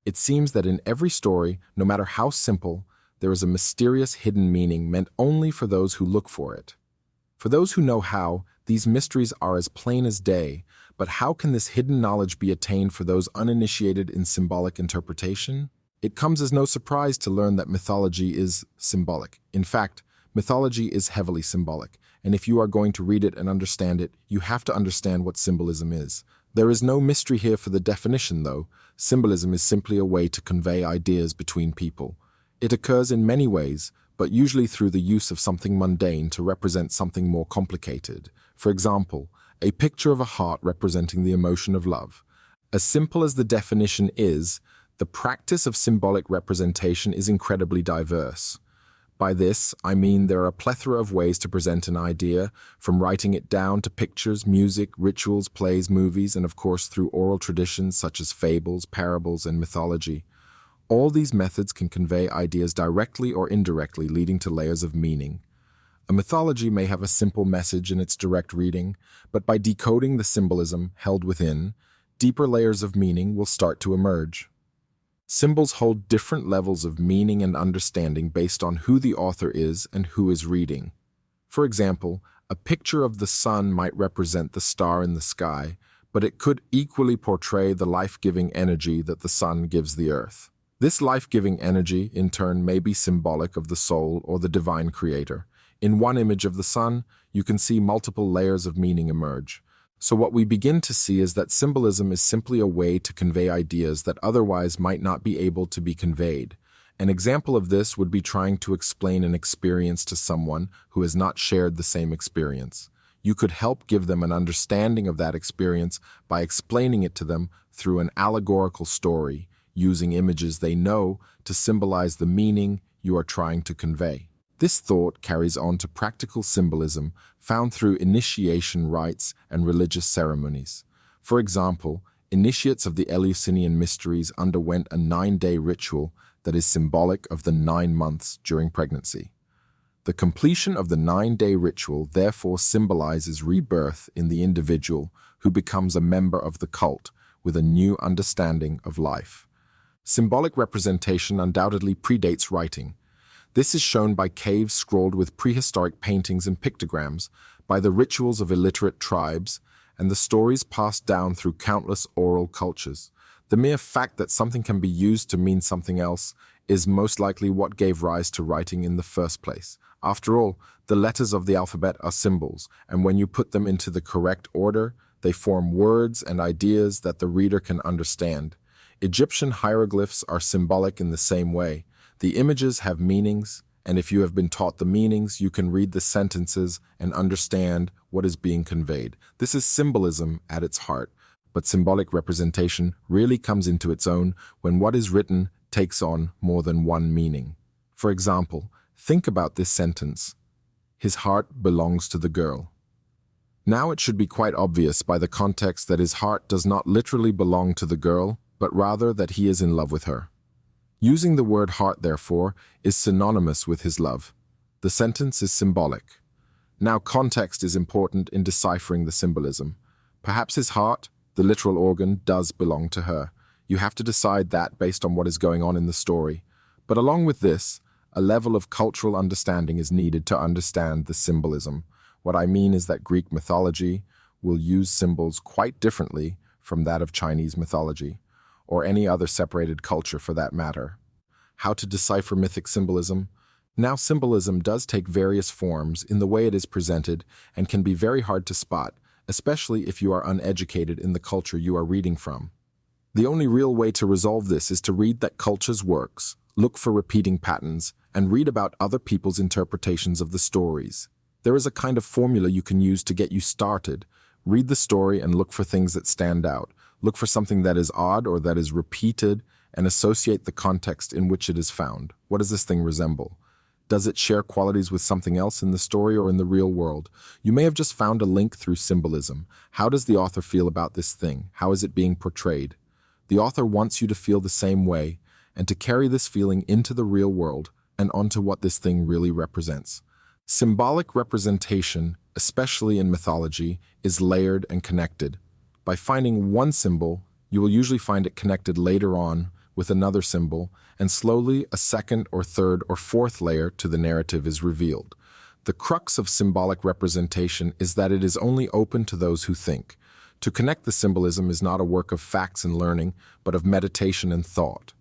It seems that in every story, no matter how simple, there is a mysterious hidden meaning meant only for those who look for it. For those who know how, these mysteries are as plain as day, but how can this hidden knowledge be attained for those uninitiated in symbolic interpretation? It comes as no surprise to learn that mythology is symbolic. In fact, mythology is heavily symbolic, and if you are going to read it and understand it, you have to understand what symbolism is. There is no mystery here for the definition, though. Symbolism is simply a way to convey ideas between people. It occurs in many ways, but usually through the use of something mundane to represent something more complicated. For example, a picture of a heart representing the emotion of love. As simple as the definition is, the practice of symbolic representation is incredibly diverse. By this, I mean there are a plethora of ways to present an idea, from writing it down to pictures, music, rituals, plays, movies, and of course through oral traditions such as fables, parables, and mythology. All these methods can convey ideas directly or indirectly, leading to layers of meaning. A mythology may have a simple message in its direct reading, but by decoding the symbolism held within, deeper layers of meaning will start to emerge. Symbols hold different levels of meaning and understanding based on who the author is and who is reading. For example, a picture of the sun might represent the star in the sky, but it could equally portray the life-giving energy that the sun gives the earth. This life-giving energy, in turn, may be symbolic of the soul or the divine creator. In one image of the sun, you can see multiple layers of meaning emerge. So what we begin to see is that symbolism is simply a way to convey ideas that otherwise might not be able to be conveyed. An example of this would be trying to explain an experience to someone who has not shared the same experience. You could help give them an understanding of that experience by explaining it to them through an allegorical story, using images they know to symbolize the meaning you are trying to convey. This thought carries on to practical symbolism found through initiation rites and religious ceremonies. For example, initiates of the Eleusinian mysteries underwent a 9-day ritual that is symbolic of the 9 months during pregnancy. The completion of the 9-day ritual therefore symbolizes rebirth in the individual who becomes a member of the cult with a new understanding of life. Symbolic representation undoubtedly predates writing. This is shown by caves scrolled with prehistoric paintings and pictograms, by the rituals of illiterate tribes, and the stories passed down through countless oral cultures. The mere fact that something can be used to mean something else is most likely what gave rise to writing in the first place. After all, the letters of the alphabet are symbols, and when you put them into the correct order, they form words and ideas that the reader can understand. Egyptian hieroglyphs are symbolic in the same way. The images have meanings, and if you have been taught the meanings, you can read the sentences and understand what is being conveyed. This is symbolism at its heart, but symbolic representation really comes into its own when what is written takes on more than one meaning. For example, think about this sentence: "His heart belongs to the girl." Now it should be quite obvious by the context that his heart does not literally belong to the girl, but rather that he is in love with her. Using the word heart, therefore, is synonymous with his love. The sentence is symbolic. Now, context is important in deciphering the symbolism. Perhaps his heart, the literal organ, does belong to her. You have to decide that based on what is going on in the story. But along with this, a level of cultural understanding is needed to understand the symbolism. What I mean is that Greek mythology will use symbols quite differently from that of Chinese mythology, or any other separated culture for that matter. How to decipher mythic symbolism? Now, symbolism does take various forms in the way it is presented and can be very hard to spot, especially if you are uneducated in the culture you are reading from. The only real way to resolve this is to read that culture's works, look for repeating patterns, and read about other people's interpretations of the stories. There is a kind of formula you can use to get you started. Read the story and look for things that stand out. Look for something that is odd or that is repeated and associate the context in which it is found. What does this thing resemble? Does it share qualities with something else in the story or in the real world? You may have just found a link through symbolism. How does the author feel about this thing? How is it being portrayed? The author wants you to feel the same way and to carry this feeling into the real world and onto what this thing really represents. Symbolic representation, especially in mythology, is layered and connected. By finding one symbol, you will usually find it connected later on with another symbol, and slowly a second or third or fourth layer to the narrative is revealed. The crux of symbolic representation is that it is only open to those who think. To connect the symbolism is not a work of facts and learning, but of meditation and thought.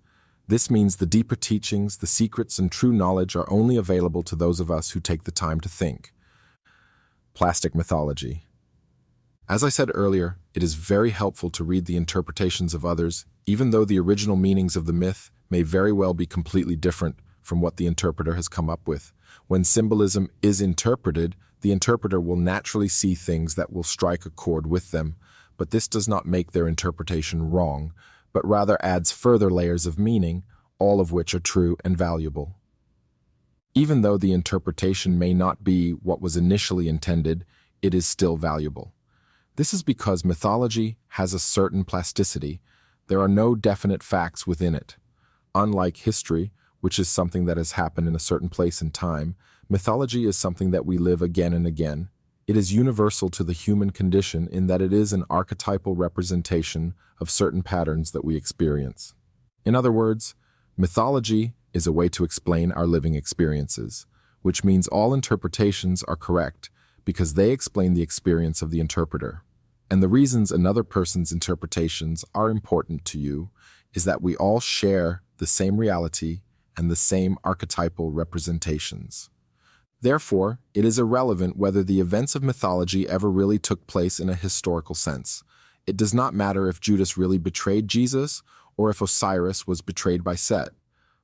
This means the deeper teachings, the secrets, and true knowledge are only available to those of us who take the time to think. Plastic mythology. As I said earlier, it is very helpful to read the interpretations of others, even though the original meanings of the myth may very well be completely different from what the interpreter has come up with. When symbolism is interpreted, the interpreter will naturally see things that will strike a chord with them, but this does not make their interpretation wrong, but rather adds further layers of meaning, all of which are true and valuable. Even though the interpretation may not be what was initially intended, it is still valuable. This is because mythology has a certain plasticity. There are no definite facts within it. Unlike history, which is something that has happened in a certain place in time, mythology is something that we live again and again. It is universal to the human condition in that it is an archetypal representation of certain patterns that we experience. In other words, mythology is a way to explain our living experiences, which means all interpretations are correct because they explain the experience of the interpreter. And the reasons another person's interpretations are important to you is that we all share the same reality and the same archetypal representations. Therefore, it is irrelevant whether the events of mythology ever really took place in a historical sense. It does not matter if Judas really betrayed Jesus or if Osiris was betrayed by Set.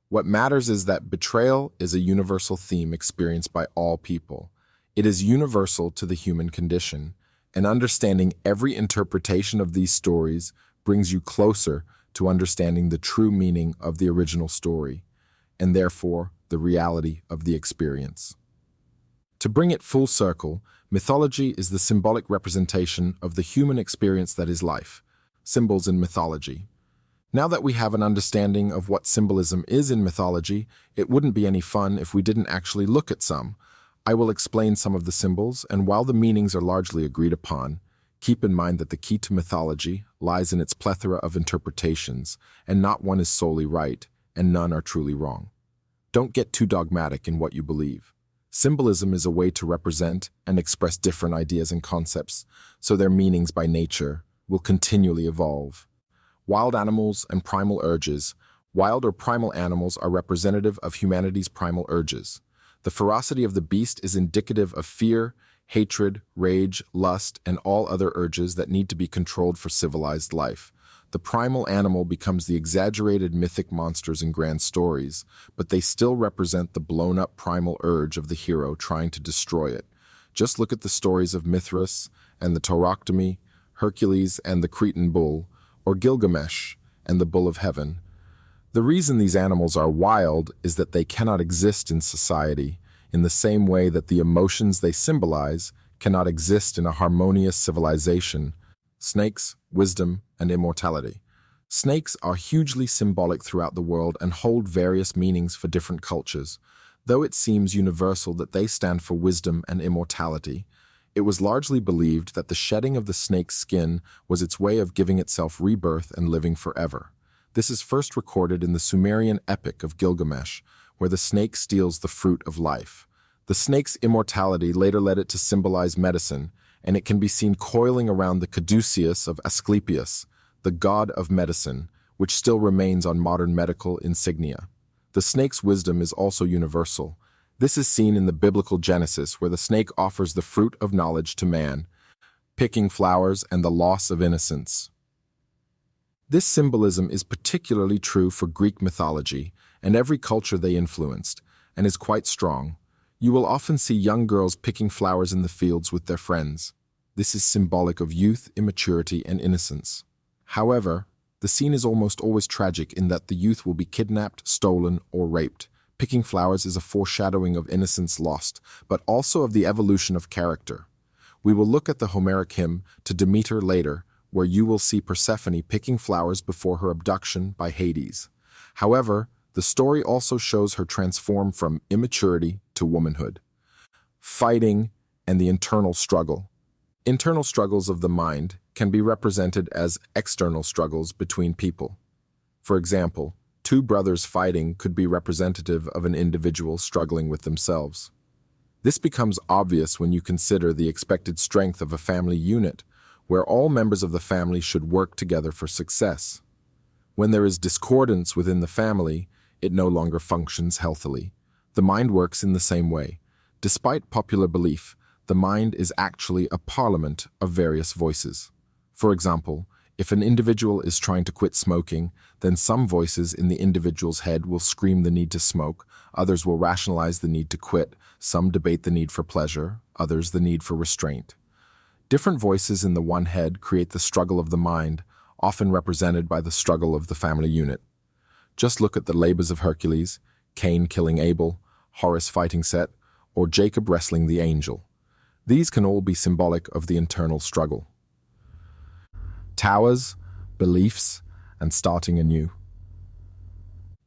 What matters is that betrayal is a universal theme experienced by all people. It is universal to the human condition, and understanding every interpretation of these stories brings you closer to understanding the true meaning of the original story, and therefore the reality of the experience. To bring it full circle, mythology is the symbolic representation of the human experience that is life. Symbols in mythology. Now that we have an understanding of what symbolism is in mythology, it wouldn't be any fun if we didn't actually look at some. I will explain some of the symbols, and while the meanings are largely agreed upon, keep in mind that the key to mythology lies in its plethora of interpretations, and not one is solely right, and none are truly wrong. Don't get too dogmatic in what you believe. Symbolism is a way to represent and express different ideas and concepts, so their meanings by nature will continually evolve. Wild animals and primal urges. Wild or primal animals are representative of humanity's primal urges. The ferocity of the beast is indicative of fear, hatred, rage, lust, and all other urges that need to be controlled for civilized life. The primal animal becomes the exaggerated mythic monsters in grand stories, but they still represent the blown-up primal urge of the hero trying to destroy it. Just look at the stories of Mithras and the Tauroctomy, Hercules and the Cretan bull, or Gilgamesh and the bull of heaven. The reason these animals are wild is that they cannot exist in society in the same way that the emotions they symbolize cannot exist in a harmonious civilization. Snakes, wisdom, and immortality. Snakes are hugely symbolic throughout the world and hold various meanings for different cultures. Though it seems universal that they stand for wisdom and immortality, it was largely believed that the shedding of the snake's skin was its way of giving itself rebirth and living forever. This is first recorded in the Sumerian epic of Gilgamesh, where the snake steals the fruit of life. The snake's immortality later led it to symbolize medicine, and it can be seen coiling around the caduceus of Asclepius, the god of medicine, which still remains on modern medical insignia. The snake's wisdom is also universal. This is seen in the biblical Genesis, where the snake offers the fruit of knowledge to man, picking flowers and the loss of innocence. This symbolism is particularly true for Greek mythology and every culture they influenced, and is quite strong. You will often see young girls picking flowers in the fields with their friends. This is symbolic of youth, immaturity, and innocence. However, the scene is almost always tragic in that the youth will be kidnapped, stolen, or raped. Picking flowers is a foreshadowing of innocence lost, but also of the evolution of character. We will look at the Homeric hymn to Demeter later, where you will see Persephone picking flowers before her abduction by Hades. However, the story also shows her transform from immaturity to womanhood. Fighting and the internal struggle. Internal struggles of the mind can be represented as external struggles between people. For example, Two brothers fighting could be representative of an individual struggling with themselves. This becomes obvious when you consider the expected strength of a family unit, where all members of the family should work together for success. When there is discordance within the family, it no longer functions healthily. The mind works in the same way. Despite popular belief, the mind is actually a parliament of various voices. For example, if an individual is trying to quit smoking, then some voices in the individual's head will scream the need to smoke, others will rationalize the need to quit, some debate the need for pleasure, others the need for restraint. Different voices in the one head create the struggle of the mind, often represented by the struggle of the family unit. Just look at the labors of Hercules, Cain killing Abel, Horus fighting Set, or Jacob wrestling the angel. These can all be symbolic of the internal struggle. Towers, beliefs, and starting anew.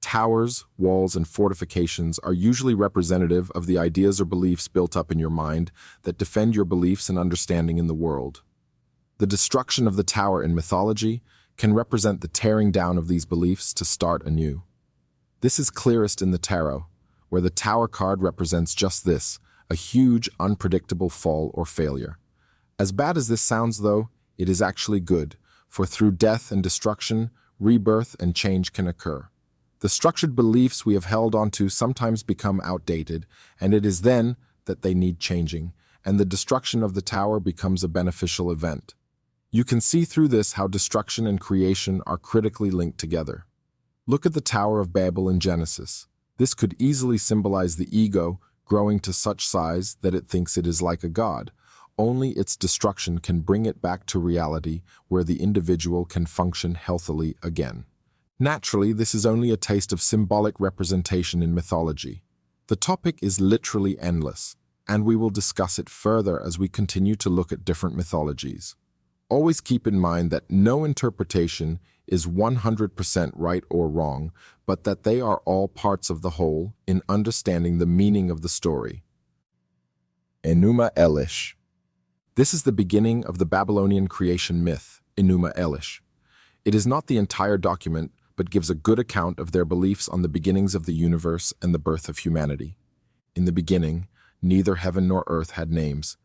Towers, walls, and fortifications are usually representative of the ideas or beliefs built up in your mind that defend your beliefs and understanding in the world. The destruction of the tower in mythology can represent the tearing down of these beliefs to start anew. This is clearest in the tarot, where the tower card represents just this, a huge, unpredictable fall or failure. As bad as this sounds, though, it is actually good, for through death and destruction, rebirth and change can occur. The structured beliefs we have held onto sometimes become outdated, and it is then that they need changing, and the destruction of the tower becomes a beneficial event. You can see through this how destruction and creation are critically linked together. Look at the Tower of Babel in Genesis. This could easily symbolize the ego growing to such size that it thinks it is like a god. Only its destruction can bring it back to reality where the individual can function healthily again. Naturally, this is only a taste of symbolic representation in mythology. The topic is literally endless, and we will discuss it further as we continue to look at different mythologies. Always keep in mind that no interpretation is 100% right or wrong, but that they are all parts of the whole in understanding the meaning of the story. Enuma Elish. This is the beginning of the Babylonian creation myth, Enuma Elish. It is not the entire document, but gives a good account of their beliefs on the beginnings of the universe and the birth of humanity. In the beginning, neither heaven nor earth had names.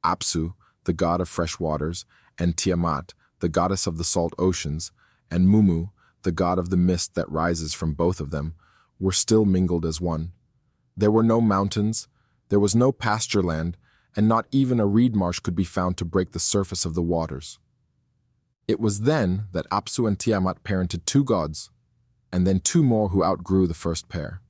Apsu, the god of fresh waters, and Tiamat, the goddess of the salt oceans, and Mumu, the god of the mist that rises from both of them, were still mingled as one. There were no mountains, there was no pasture land, and not even a reed marsh could be found to break the surface of the waters. It was then that Apsu and Tiamat parented two gods, and then two more who outgrew the first pair.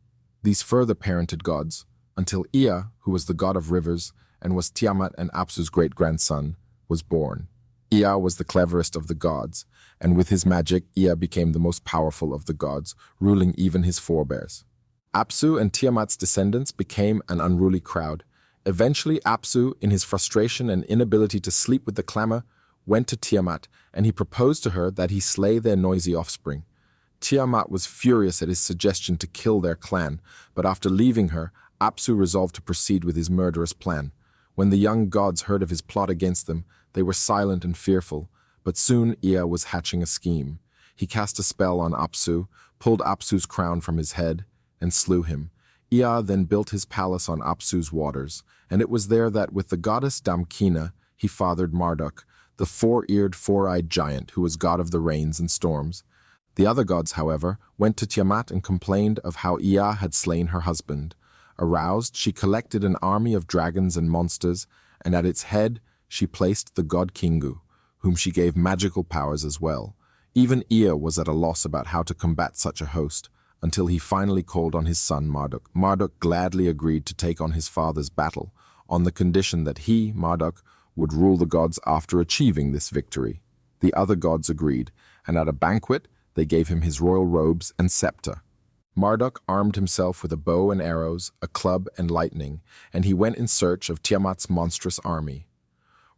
These further parented gods, until Ea, who was the god of rivers and was Tiamat and Apsu's great-grandson, was born. Ea was the cleverest of the gods, and with his magic, Ea became the most powerful of the gods, ruling even his forebears. Apsu and Tiamat's descendants became an unruly crowd. Eventually, Apsu, in his frustration and inability to sleep with the clamor, went to Tiamat, and he proposed to her that he slay their noisy offspring. Tiamat was furious at his suggestion to kill their clan, but after leaving her, Apsu resolved to proceed with his murderous plan. When the young gods heard of his plot against them, they were silent and fearful, but soon Ea was hatching a scheme. He cast a spell on Apsu, pulled Apsu's crown from his head, and slew him. Ea then built his palace on Apsu's waters, and it was there that with the goddess Damkina he fathered Marduk, the four-eared, four-eyed giant who was god of the rains and storms. The other gods, however, went to Tiamat and complained of how Ea had slain her husband. Aroused, she collected an army of dragons and monsters, and at its head she placed the god Kingu, whom she gave magical powers as well. Even Ea was at a loss about how to combat such a host, until he finally called on his son Marduk. Marduk gladly agreed to take on his father's battle, on the condition that he, Marduk, would rule the gods after achieving this victory. The other gods agreed, and at a banquet they gave him his royal robes and scepter. Marduk armed himself with a bow and arrows, a club and lightning, and he went in search of Tiamat's monstrous army.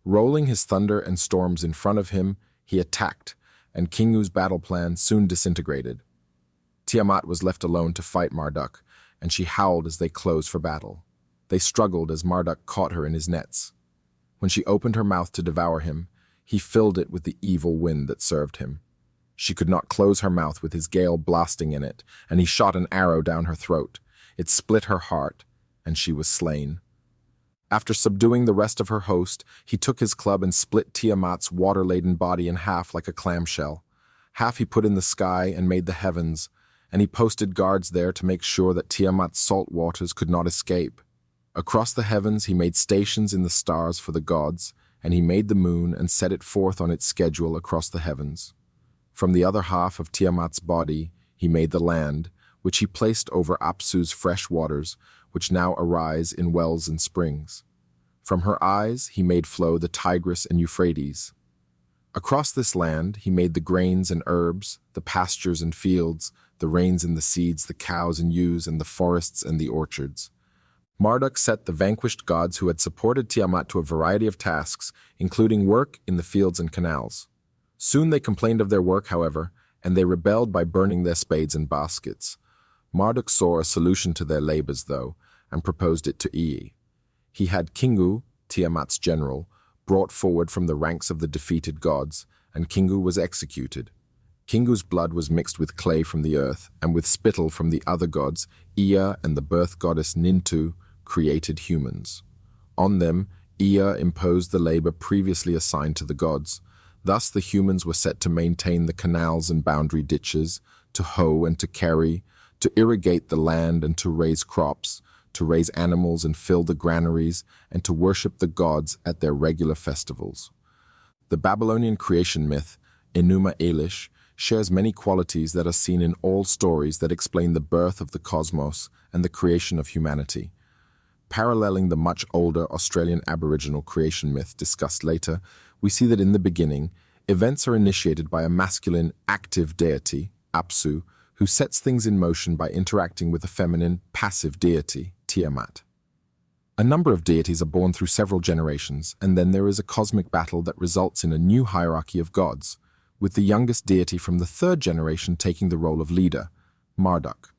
Rolling his thunder and storms in front of him, he attacked, and Kingu's battle plan soon disintegrated. Tiamat was left alone to fight Marduk, and she howled as they closed for battle. They struggled as Marduk caught her in his nets. When she opened her mouth to devour him, he filled it with the evil wind that served him. She could not close her mouth with his gale blasting in it, and he shot an arrow down her throat. It split her heart, and she was slain. After subduing the rest of her host, he took his club and split Tiamat's water-laden body in half like a clamshell. Half he put in the sky and made the heavens, and he posted guards there to make sure that Tiamat's salt waters could not escape. Across the heavens he made stations in the stars for the gods, and he made the moon and set it forth on its schedule across the heavens. From the other half of Tiamat's body he made the land, which he placed over Apsu's fresh waters, which now arise in wells and springs. From her eyes he made flow the Tigris and Euphrates. Across this land he made the grains and herbs, the pastures and fields, the rains and the seeds, the cows and ewes, and the forests and the orchards. Marduk set the vanquished gods who had supported Tiamat to a variety of tasks, including work in the fields and canals. Soon they complained of their work, however, and they rebelled by burning their spades and baskets. Marduk saw a solution to their labors, though, and proposed it to Ea. He had Kingu, Tiamat's general, brought forward from the ranks of the defeated gods, and Kingu was executed. Kingu's blood was mixed with clay from the earth, and with spittle from the other gods, Ea and the birth goddess Nintu created humans. On them, Ea imposed the labor previously assigned to the gods. Thus the humans were set to maintain the canals and boundary ditches, to hoe and to carry, to irrigate the land and to raise crops, to raise animals and fill the granaries, and to worship the gods at their regular festivals. The Babylonian creation myth, Enuma Elish, shares many qualities that are seen in all stories that explain the birth of the cosmos and the creation of humanity. Paralleling the much older Australian Aboriginal creation myth discussed later, we see that in the beginning, events are initiated by a masculine, active deity, Apsu, who sets things in motion by interacting with a feminine, passive deity, Tiamat. A number of deities are born through several generations, and then there is a cosmic battle that results in a new hierarchy of gods, with the youngest deity from the third generation taking the role of leader, Marduk.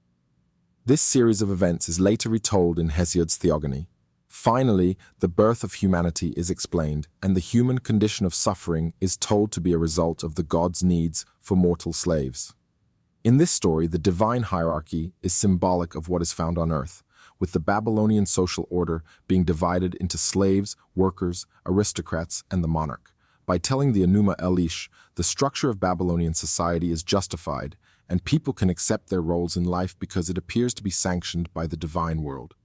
This series of events is later retold in Hesiod's Theogony. Finally, the birth of humanity is explained, and the human condition of suffering is told to be a result of the gods' needs for mortal slaves. In this story, the divine hierarchy is symbolic of what is found on earth, with the Babylonian social order being divided into slaves, workers, aristocrats, and the monarch. By telling the Enuma Elish, the structure of Babylonian society is justified, and people can accept their roles in life because it appears to be sanctioned by the divine world.